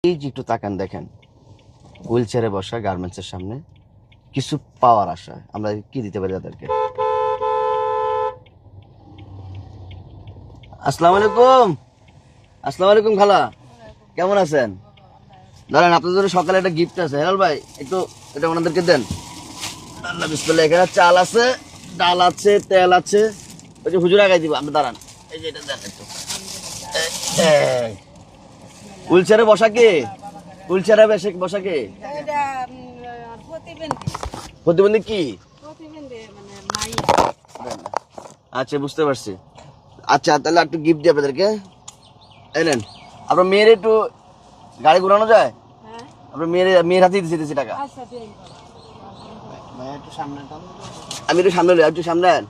এই যে একটু তাকান দেখেন, হুইল চেয়ারে বসা গার্মেন্টসের সামনে কিছু পাওয়ার আশায় আমরা কি দিতে পারি তাদেরকে। আসসালামু আলাইকুম। আসসালামু আলাইকুম খালা, কেমন আছেন? দাঁড়ান, আপনাদের জন্য সকালে একটা গিফট আছে। হেলাল ভাই, একটু এটা ওনাদেরকে দেন। আল্লাহ বিসমিল্লাহ। এখানে চাল আছে, ডাল আছে, তেল আছে। ওই যে হুজুর আগাই দিব, আপনি দাঁড়ান। এই যে এটা দেন একটু। হুইল চেয়ারে বসা কে? হুইল চেয়ারে বসা কে? প্রতিবন্ধী কি? আচ্ছা, বুঝতে পারছি। আচ্ছা, তাহলে একটু গিফট দিই আপনাদেরকে। এই নেন। আপনার মেয়ের একটু গাড়ি ঘুরানো যায়? আপনার মেয়ের হাতেই দিতেছি টাকা। আমি একটু সামনে লই, একটু সামনে আন,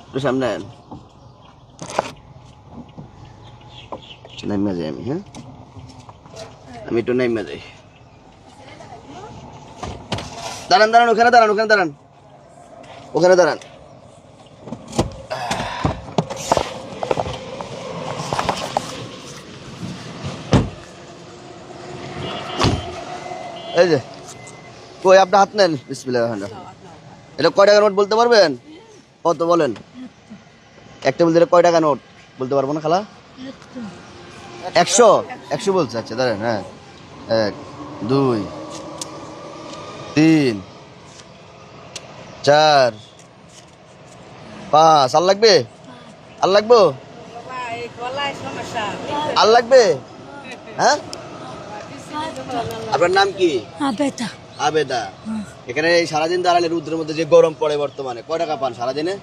একটু সামনে আন। নাইমা যাই আমি, হ্যাঁ আমি একটু নাইমা যাই। দাঁড়ান দাঁড়ান, ওখানে দাঁড়ান, ওখানে দাঁড়ান, ওখানে দাঁড়ান। এই যে কই, আপনি হাত নেন। বিসমিল্লাহ। এটা কয় টাকা নোট বলতে পারবেন? কত বলেন? একটা বলতে কয় টাকা নোট বলতে পারবো না খালা? 100 100 বলছে। আচ্ছা দাঁড়ান, হ্যাঁ 1 2 3 4 5। আর লাগবে? আর লাগবো? আর লাগবে? হ্যাঁ, আপনার নাম কি? আবেদা। আবেদা। এখানে সারাদিন দাঁড়ালে রুদ্রের মধ্যে যে গরম পড়ে বর্তমানে, কয় টাকা পান সারাদিনে?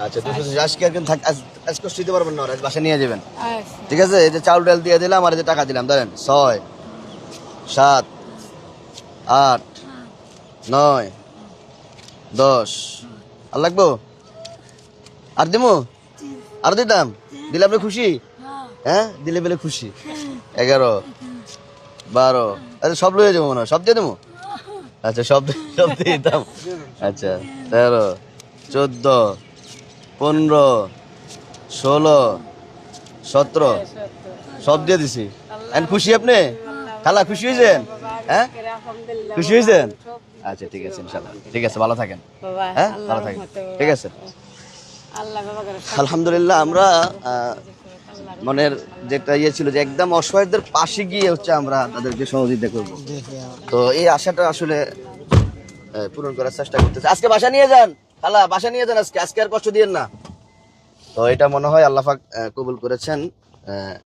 আচ্ছা, 200। আজকে আর আজ কষ্ট দিতে পারবেন না, আজ বাসা নিয়ে যাবেন। ঠিক আছে, এই যে চাউল ডাল দিয়ে দিলাম আর এই যে টাকা দিলাম, ধরেন 6 7 8 9 10। আর লাগবো? আর দিমু? আর দিতাম? দিলে আপনি খুশি? হ্যাঁ, দিলে বেলে খুশি। 11 12। আচ্ছা, সব লয়ে যাবো মনে হয়, সব দিয়ে দেবো। আচ্ছা, সব দিয়ে দিতাম। আচ্ছা, 13 14 15 16 17। সব দিয়ে দিছি। খুশি আপনি খালা? খুশি হয়েছেন? হ্যাঁ, খুশি হয়েছেন? আচ্ছা, ঠিক আছে, ইনশাল্লাহ। ঠিক আছে, ভালো থাকেন। হ্যাঁ, ভালো থাকেন। ঠিক আছে, আলহামদুলিল্লাহ। আমরা মনের যেটা ইয়ে ছিল যে একদম অসহায়দের পাশে গিয়ে হচ্ছে আমরা তাদেরকে সহযোগিতা করব। তো এই আশাটা আসলে পূরণ করার চেষ্টা করতেছে। আজকে বাসা নিয়ে যান খালা, বাসা নিয়ে যান আজকে। আজকে আর কষ্ট দিয়েন না। তো এটা মনে হয় আল্লাহ পাক কবুল করেছেন।